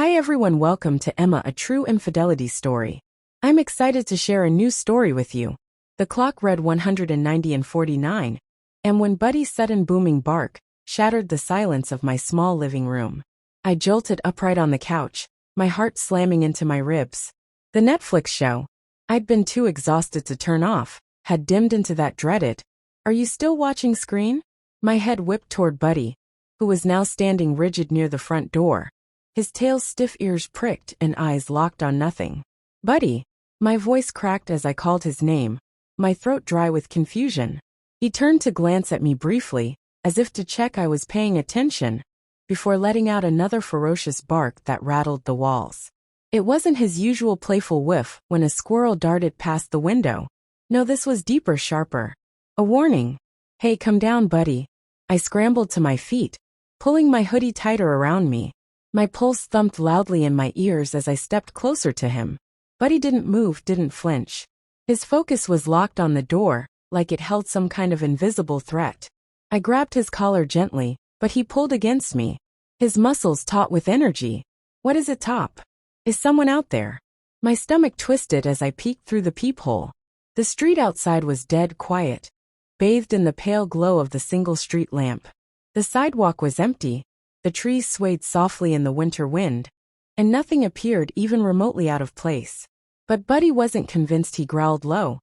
Hi everyone, welcome to Emma, a true infidelity story. I'm excited to share a new story with you. The clock read 190 and 49, and when Buddy's sudden booming bark shattered the silence of my small living room, I jolted upright on the couch, my heart slamming into my ribs. The Netflix show I'd been too exhausted to turn off had dimmed into that dreaded, "Are you still watching?" screen? My head whipped toward Buddy, who was now standing rigid near the front door, his tail's stiff ears pricked and eyes locked on nothing. "Buddy!" My voice cracked as I called his name, my throat dry with confusion. He turned to glance at me briefly, as if to check I was paying attention, before letting out another ferocious bark that rattled the walls. It wasn't his usual playful whiff when a squirrel darted past the window. No, this was deeper, sharper. A warning. "Hey, come down, Buddy." I scrambled to my feet, pulling my hoodie tighter around me. My pulse thumped loudly in my ears as I stepped closer to him. Buddy didn't move, didn't flinch. His focus was locked on the door, like it held some kind of invisible threat. I grabbed his collar gently, but he pulled against me, his muscles taut with energy. "What is it, Top? Is someone out there?" My stomach twisted as I peeked through the peephole. The street outside was dead quiet, bathed in the pale glow of the single street lamp. The sidewalk was empty, the trees swayed softly in the winter wind, and nothing appeared even remotely out of place. But Buddy wasn't convinced. He growled low,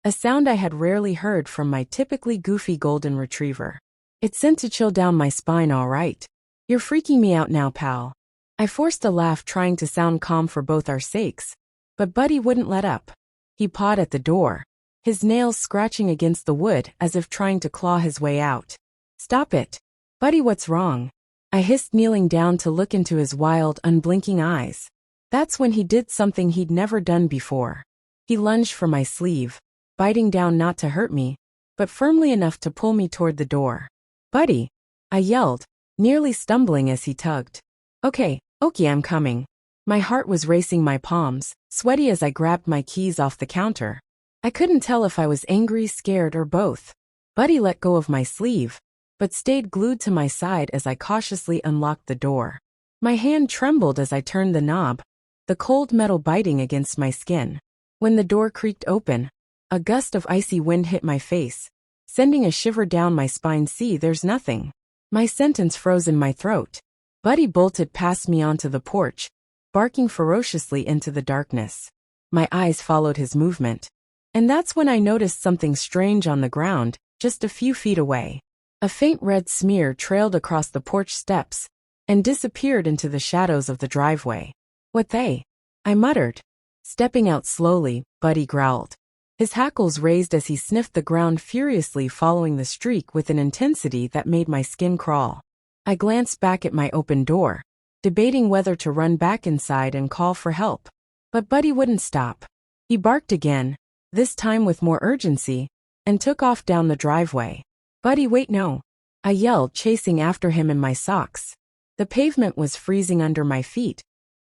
a sound I had rarely heard from my typically goofy golden retriever. It sent a chill down my spine. "All right. You're freaking me out now, pal." I forced a laugh, trying to sound calm for both our sakes, but Buddy wouldn't let up. He pawed at the door, his nails scratching against the wood as if trying to claw his way out. "Stop it. Buddy, what's wrong?" I hissed, kneeling down to look into his wild, unblinking eyes. That's when he did something he'd never done before. He lunged for my sleeve, biting down not to hurt me, but firmly enough to pull me toward the door. "Buddy!" I yelled, nearly stumbling as he tugged. Okay, I'm coming." My heart was racing, my palms sweaty as I grabbed my keys off the counter. I couldn't tell if I was angry, scared, or both. Buddy let go of my sleeve, but stayed glued to my side as I cautiously unlocked the door. My hand trembled as I turned the knob, the cold metal biting against my skin. When the door creaked open, a gust of icy wind hit my face, sending a shiver down my spine. "See, there's nothing." My sentence froze in my throat. Buddy bolted past me onto the porch, barking ferociously into the darkness. My eyes followed his movement, and that's when I noticed something strange on the ground, just a few feet away. A faint red smear trailed across the porch steps and disappeared into the shadows of the driveway. "What they?" I muttered. Stepping out slowly, Buddy growled. His hackles raised as he sniffed the ground furiously, following the streak with an intensity that made my skin crawl. I glanced back at my open door, debating whether to run back inside and call for help. But Buddy wouldn't stop. He barked again, this time with more urgency, and took off down the driveway. "Buddy, wait, no!" I yelled, chasing after him in my socks. The pavement was freezing under my feet,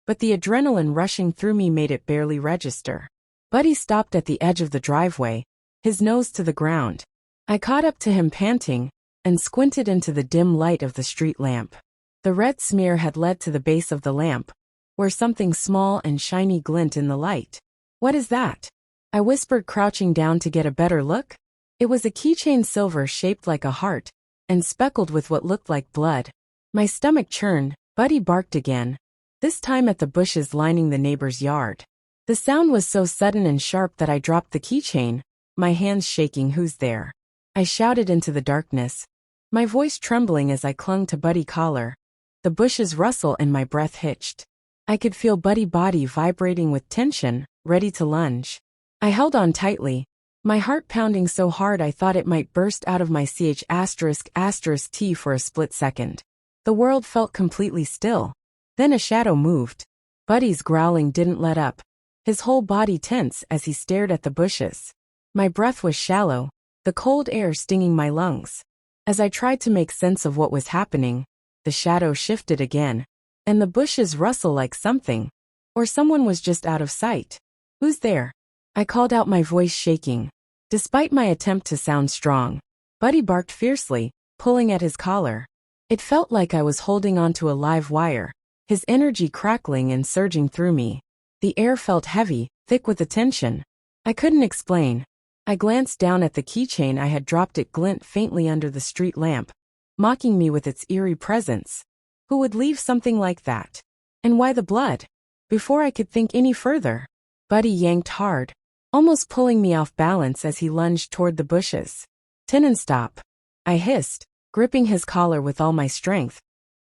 but the adrenaline rushing through me made it barely register. Buddy stopped at the edge of the driveway, his nose to the ground. I caught up to him, panting, and squinted into the dim light of the street lamp. The red smear had led to the base of the lamp, where something small and shiny glint in the light. "What is that?" I whispered, crouching down to get a better look. It was a keychain, silver, shaped like a heart, and speckled with what looked like blood. My stomach churned. Buddy barked again, this time at the bushes lining the neighbor's yard. The sound was so sudden and sharp that I dropped the keychain, my hands shaking. "Who's there?" I shouted into the darkness, my voice trembling as I clung to Buddy's collar. The bushes rustled and my breath hitched. I could feel Buddy's body vibrating with tension, ready to lunge. I held on tightly, my heart pounding so hard I thought it might burst out of my ***T for a split second. The world felt completely still. Then a shadow moved. Buddy's growling didn't let up, his whole body tense as he stared at the bushes. My breath was shallow, the cold air stinging my lungs. As I tried to make sense of what was happening, the shadow shifted again, and the bushes rustled like something, or someone was just out of sight. "Who's there?" I called out, my voice shaking. Despite my attempt to sound strong, Buddy barked fiercely, pulling at his collar. It felt like I was holding onto a live wire, his energy crackling and surging through me. The air felt heavy, thick with attention. I couldn't explain. I glanced down at the keychain I had dropped. It glint faintly under the street lamp, mocking me with its eerie presence. Who would leave something like that? And why the blood? Before I could think any further, Buddy yanked hard, almost pulling me off balance as he lunged toward the bushes. "Tin, stop," I hissed, gripping his collar with all my strength.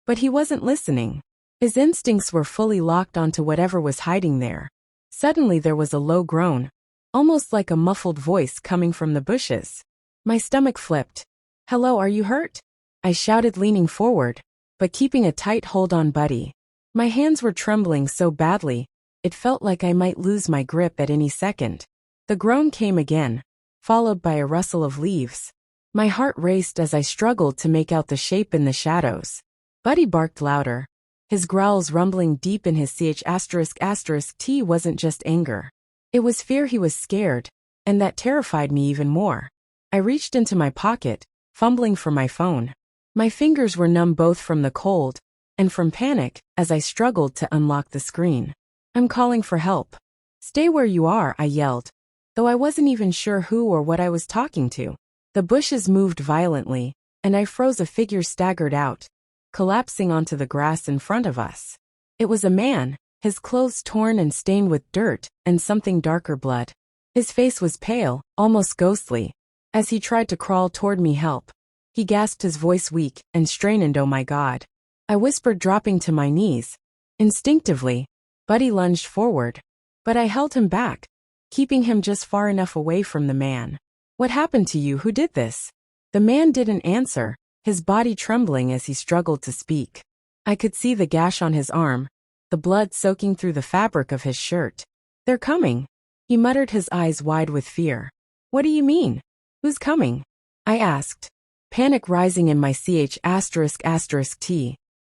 But he wasn't listening. His instincts were fully locked onto whatever was hiding there. Suddenly there was a low groan, almost like a muffled voice coming from the bushes. My stomach flipped. "Hello, are you hurt?" I shouted, leaning forward, but keeping a tight hold on Buddy. My hands were trembling so badly, it felt like I might lose my grip at any second. The groan came again, followed by a rustle of leaves. My heart raced as I struggled to make out the shape in the shadows. Buddy barked louder, his growls rumbling deep in his ***T wasn't just anger. It was fear. He was scared, and that terrified me even more. I reached into my pocket, fumbling for my phone. My fingers were numb both from the cold and from panic as I struggled to unlock the screen. "I'm calling for help." "Stay where you are," I yelled, though I wasn't even sure who or what I was talking to. The bushes moved violently, and I froze. A figure staggered out, collapsing onto the grass in front of us. It was a man, his clothes torn and stained with dirt and something darker blood. His face was pale, almost ghostly. As he tried to crawl toward me, "Help." He gasped, his voice weak and strained. "Oh my God." I whispered, dropping to my knees. Instinctively, Buddy lunged forward, but I held him back, keeping him just far enough away from the man. "What happened to you? Who did this?" The man didn't answer, his body trembling as he struggled to speak. I could see the gash on his arm, the blood soaking through the fabric of his shirt. "They're coming," he muttered, his eyes wide with fear. "What do you mean? Who's coming?" I asked, panic rising in my ***T.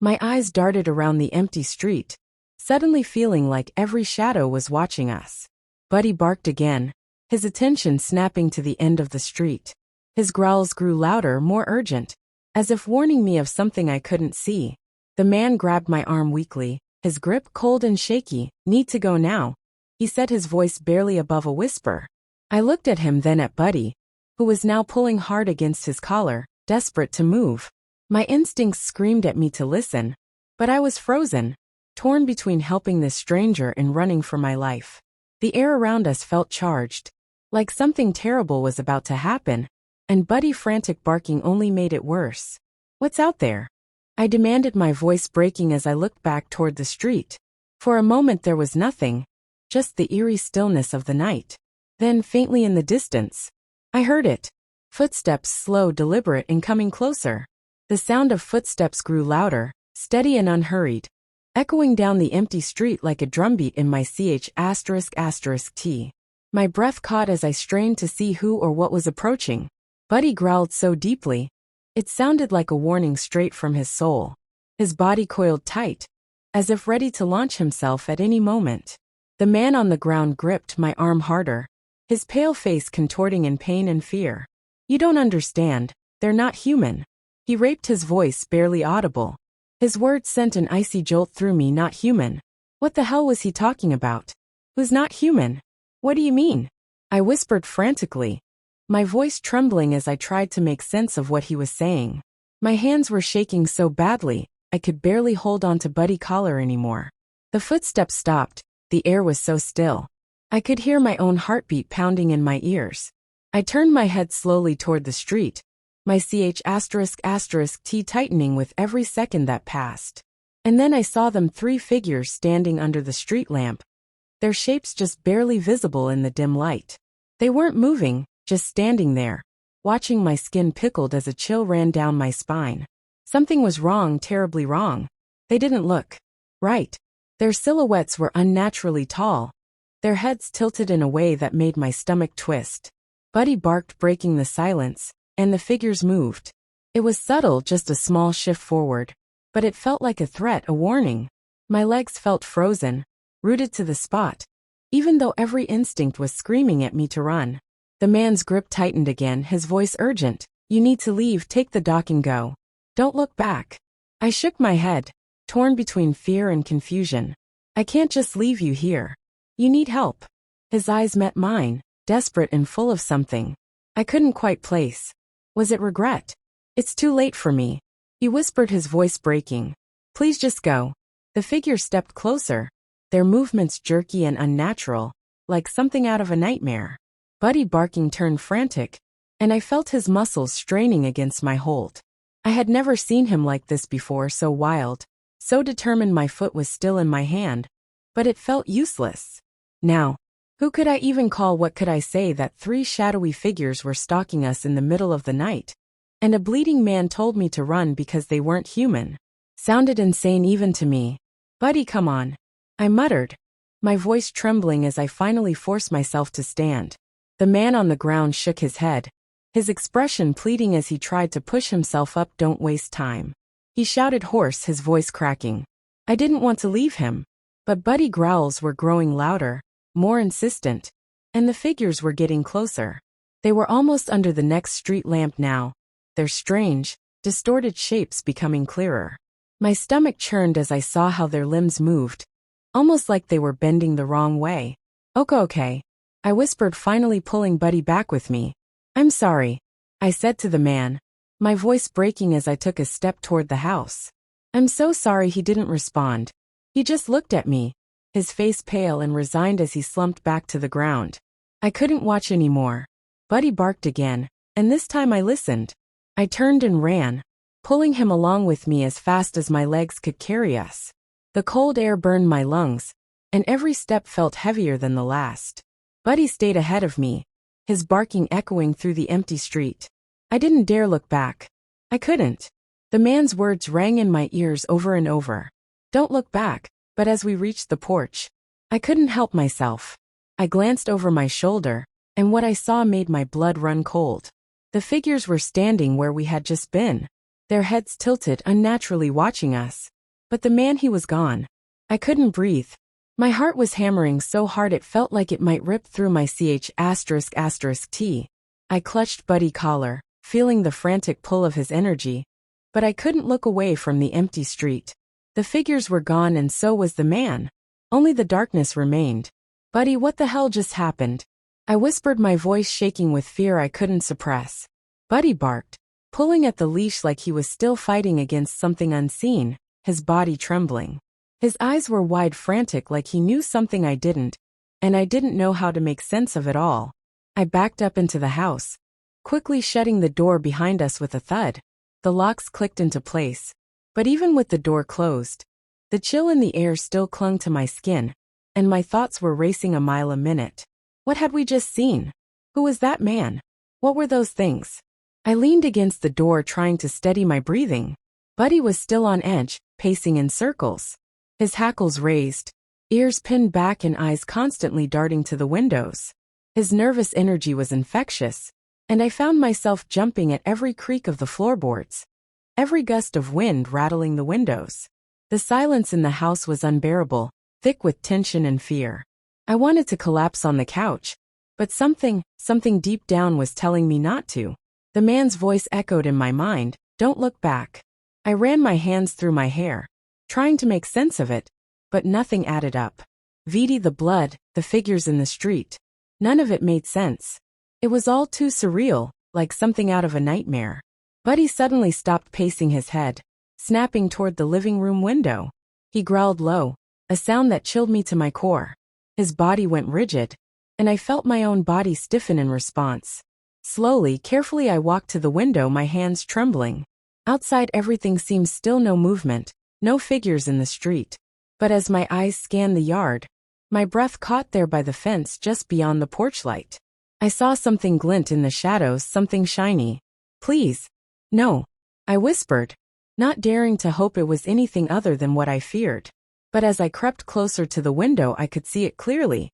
My eyes darted around the empty street, suddenly feeling like every shadow was watching us. Buddy barked again, his attention snapping to the end of the street. His growls grew louder, more urgent, as if warning me of something I couldn't see. The man grabbed my arm weakly, his grip cold and shaky. "Need to go now," he said, his voice barely above a whisper. I looked at him, then at Buddy, who was now pulling hard against his collar, desperate to move. My instincts screamed at me to listen, but I was frozen, torn between helping this stranger and running for my life. The air around us felt charged, like something terrible was about to happen, and Buddy's frantic barking only made it worse. "What's out there?" I demanded, my voice breaking as I looked back toward the street. For a moment there was nothing, just the eerie stillness of the night. Then, faintly in the distance, I heard it. Footsteps, slow, deliberate, and coming closer. The sound of footsteps grew louder, steady and unhurried, echoing down the empty street like a drumbeat in my ***T. My breath caught as I strained to see who or what was approaching. Buddy growled so deeply, it sounded like a warning straight from his soul. His body coiled tight, as if ready to launch himself at any moment. The man on the ground gripped my arm harder, his pale face contorting in pain and fear. "You don't understand, they're not human." He raped, his voice barely audible. His words sent an icy jolt through me. "Not human." What the hell was he talking about? "Who's not human? What do you mean?" I whispered frantically, my voice trembling as I tried to make sense of what he was saying. My hands were shaking so badly, I could barely hold on to Buddy's collar anymore. The footsteps stopped, the air was so still. I could hear my own heartbeat pounding in my ears. I turned my head slowly toward the street, my ***T tightening with every second that passed. And then I saw them, 3 figures standing under the street lamp, their shapes just barely visible in the dim light. They weren't moving, just standing there, watching. My skin pickled as a chill ran down my spine. Something was wrong, terribly wrong. They didn't look right. Their silhouettes were unnaturally tall, their heads tilted in a way that made my stomach twist. Buddy barked, breaking the silence, and the figures moved. It was subtle, just a small shift forward, but it felt like a threat, a warning. My legs felt frozen, rooted to the spot, even though every instinct was screaming at me to run. The man's grip tightened again, his voice urgent. "You need to leave, take the dock and go. Don't look back." I shook my head, torn between fear and confusion. I can't just leave you here. You need help. His eyes met mine, desperate and full of something I couldn't quite place. Was it regret? It's too late for me, he whispered, his voice breaking. Please just go. The figure stepped closer, their movements jerky and unnatural, like something out of a nightmare. Buddy barking turned frantic, and I felt his muscles straining against my hold. I had never seen him like this before, so wild, so determined. My foot was still in my hand, but it felt useless. Now, who could I even call? What could I say? That 3 shadowy figures were stalking us in the middle of the night, and a bleeding man told me to run because they weren't human. Sounded insane even to me. Buddy, come on, I muttered, my voice trembling as I finally forced myself to stand. The man on the ground shook his head, his expression pleading as he tried to push himself up. Don't waste time, he shouted hoarse, his voice cracking. I didn't want to leave him, but Buddy's growls were growing louder, more insistent, and the figures were getting closer. They were almost under the next street lamp now, their strange, distorted shapes becoming clearer. My stomach churned as I saw how their limbs moved, almost like they were bending the wrong way. Okay, I whispered, finally pulling Buddy back with me. I'm sorry, I said to the man, my voice breaking as I took a step toward the house. I'm so sorry. He didn't respond. He just looked at me, his face pale and resigned as he slumped back to the ground. I couldn't watch anymore. Buddy barked again, and this time I listened. I turned and ran, pulling him along with me as fast as my legs could carry us. The cold air burned my lungs, and every step felt heavier than the last. Buddy stayed ahead of me, his barking echoing through the empty street. I didn't dare look back. I couldn't. The man's words rang in my ears over and over. Don't look back. But as we reached the porch, I couldn't help myself. I glanced over my shoulder, and what I saw made my blood run cold. The figures were standing where we had just been, their heads tilted unnaturally watching us. But the man, he was gone. I couldn't breathe. My heart was hammering so hard it felt like it might rip through my ch*****t. I clutched Buddy's collar, feeling the frantic pull of his energy, but I couldn't look away from the empty street. The figures were gone and so was the man. Only the darkness remained. Buddy, what the hell just happened? I whispered, my voice shaking with fear I couldn't suppress. Buddy barked, pulling at the leash like he was still fighting against something unseen, his body trembling. His eyes were wide, frantic, like he knew something I didn't, and I didn't know how to make sense of it all. I backed up into the house, quickly shutting the door behind us with a thud. The locks clicked into place. But even with the door closed, the chill in the air still clung to my skin, and my thoughts were racing a mile a minute. What had we just seen? Who was that man? What were those things? I leaned against the door, trying to steady my breathing. Buddy was still on edge, pacing in circles. His hackles raised, ears pinned back and eyes constantly darting to the windows. His nervous energy was infectious, and I found myself jumping at every creak of the floorboards, every gust of wind rattling the windows. The silence in the house was unbearable, thick with tension and fear. I wanted to collapse on the couch, but something deep down was telling me not to. The man's voice echoed in my mind, don't look back. I ran my hands through my hair, trying to make sense of it, but nothing added up. Vidi, the blood, the figures in the street. None of it made sense. It was all too surreal, like something out of a nightmare. Buddy suddenly stopped pacing his head, snapping toward the living room window. He growled low, a sound that chilled me to my core. His body went rigid, and I felt my own body stiffen in response. Slowly, carefully I walked to the window, my hands trembling. Outside everything seemed still, no movement, no figures in the street. But as my eyes scanned the yard, my breath caught there by the fence just beyond the porch light. I saw something glint in the shadows, something shiny. Please. No, I whispered, not daring to hope it was anything other than what I feared. But as I crept closer to the window I could see it clearly.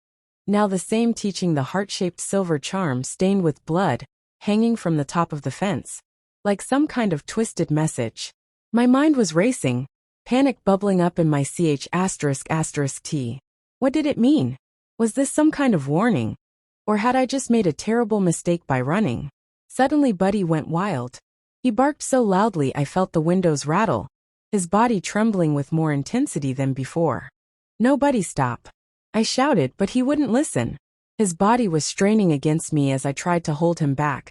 Now the same teaching, the heart-shaped silver charm stained with blood, hanging from the top of the fence, like some kind of twisted message. My mind was racing, panic bubbling up in my ch****t. What did it mean? Was this some kind of warning? Or had I just made a terrible mistake by running? Suddenly Buddy went wild. He barked so loudly I felt the windows rattle. his body trembling with more intensity than before. "No, Buddy, stop!" I shouted, but he wouldn't listen. His body was straining against me as I tried to hold him back.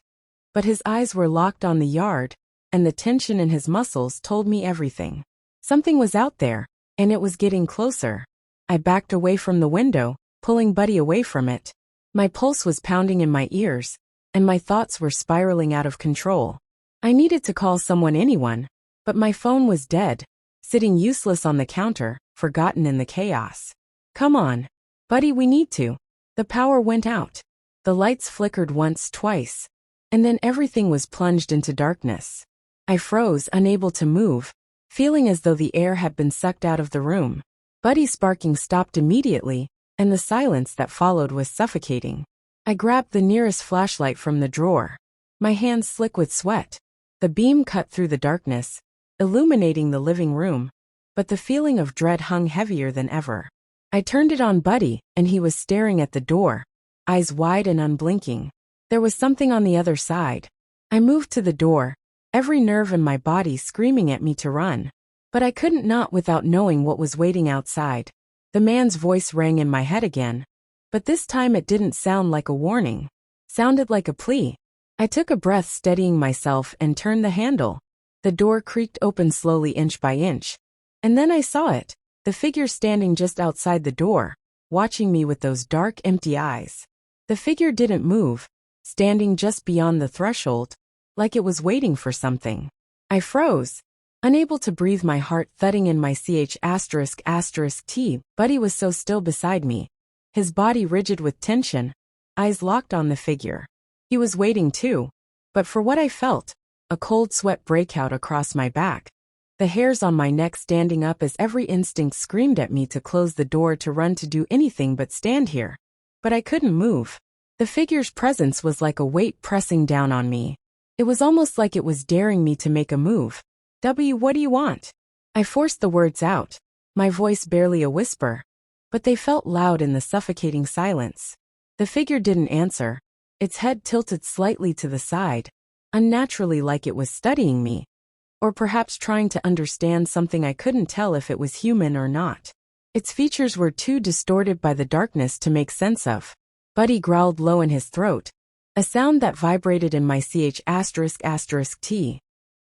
But his eyes were locked on the yard, and the tension in his muscles told me everything. Something was out there, and it was getting closer. I backed away from the window, pulling Buddy away from it. My pulse was pounding in my ears, and my thoughts were spiraling out of control. I needed to call anyone, but my phone was dead, sitting useless on the counter, forgotten in the chaos. "Come on, Buddy, we need to." The power went out. The lights flickered once, twice, and then everything was plunged into darkness. I froze, unable to move, feeling as though the air had been sucked out of the room. Buddy's barking stopped immediately, and the silence that followed was suffocating. I grabbed the nearest flashlight from the drawer, my hands slick with sweat. The beam cut through the darkness, illuminating the living room, but the feeling of dread hung heavier than ever. I turned it on Buddy, and he was staring at the door, eyes wide and unblinking. There was something on the other side. I moved to the door, every nerve in my body screaming at me to run. But I couldn't not without knowing what was waiting outside. The man's voice rang in my head again. But this time it didn't sound like a warning. Sounded like a plea. I took a breath, steadying myself, and turned the handle. The door creaked open slowly, inch by inch. And then I saw it, the figure standing just outside the door, watching me with those dark, empty eyes. The figure didn't move, standing just beyond the threshold, like it was waiting for something. I froze, unable to breathe, my heart thudding in my ch***t. Buddy was so still beside me, his body rigid with tension, eyes locked on the figure. He was waiting too, but for what I felt, a cold sweat break out across my back, the hairs on my neck standing up as every instinct screamed at me to close the door, to run, to do anything but stand here. But I couldn't move. The figure's presence was like a weight pressing down on me. It was almost like it was daring me to make a move. What do you want?" I forced the words out, my voice barely a whisper, but they felt loud in the suffocating silence. The figure didn't answer, its head tilted slightly to the side, unnaturally, like it was studying me. Or perhaps trying to understand something. I couldn't tell if it was human or not. Its features were too distorted by the darkness to make sense of. Buddy growled low in his throat, a sound that vibrated in my ch***t.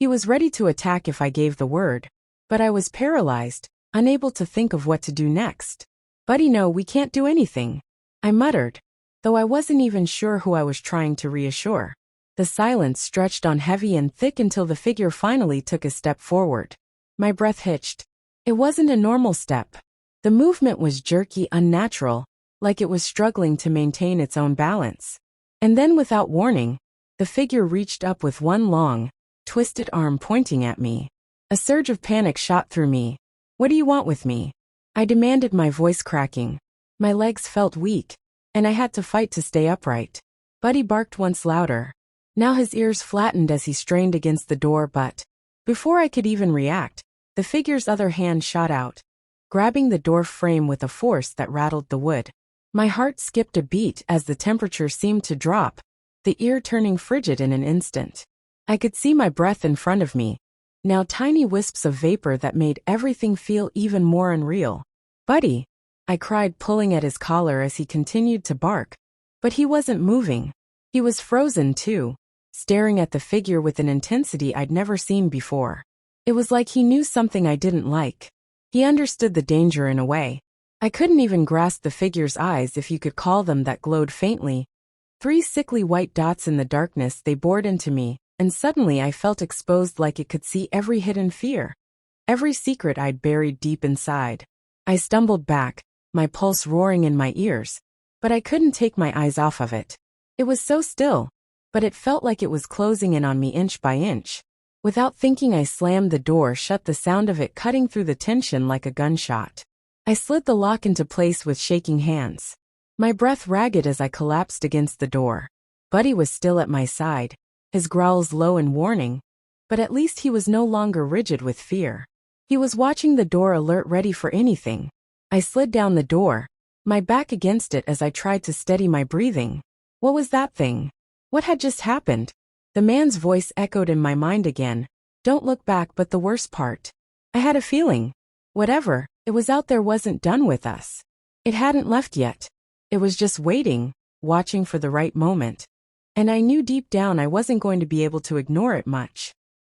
He was ready to attack if I gave the word, but I was paralyzed, unable to think of what to do next. "Buddy, no, we can't do anything," I muttered, though I wasn't even sure who I was trying to reassure. The silence stretched on heavy and thick until the figure finally took a step forward. My breath hitched. It wasn't a normal step. The movement was jerky, unnatural, like it was struggling to maintain its own balance. And then, without warning, the figure reached up with one long, twisted arm pointing at me. A surge of panic shot through me. "What do you want with me?" I demanded, my voice cracking. My legs felt weak, and I had to fight to stay upright. Buddy barked once louder. Now his ears flattened as he strained against the door, but before I could even react, the figure's other hand shot out, grabbing the door frame with a force that rattled the wood. My heart skipped a beat as the temperature seemed to drop, the ear turning frigid in an instant. I could see my breath in front of me, now tiny wisps of vapor that made everything feel even more unreal. "Buddy," I cried, pulling at his collar as he continued to bark. But he wasn't moving. He was frozen too, staring at the figure with an intensity I'd never seen before. It was like he knew something I didn't like. He understood the danger in a way. I couldn't even grasp the figure's eyes, if you could call them, that glowed faintly. 3 sickly white dots in the darkness. They bored into me, and suddenly I felt exposed, like it could see every hidden fear, every secret I'd buried deep inside. I stumbled back, my pulse roaring in my ears, but I couldn't take my eyes off of it. It was so still, but it felt like it was closing in on me inch by inch. Without thinking, I slammed the door shut, the sound of it cutting through the tension like a gunshot. I slid the lock into place with shaking hands, my breath ragged as I collapsed against the door. Buddy was still at my side, his growls low and warning, but at least he was no longer rigid with fear. He was watching the door, alert, ready for anything. I slid down the door, my back against it as I tried to steady my breathing. What was that thing? What had just happened? The man's voice echoed in my mind again. "Don't look back." But the worst part, I had a feeling. Whatever, it was out there wasn't done with us. It hadn't left yet. It was just waiting, watching for the right moment. And I knew deep down I wasn't going to be able to ignore it much.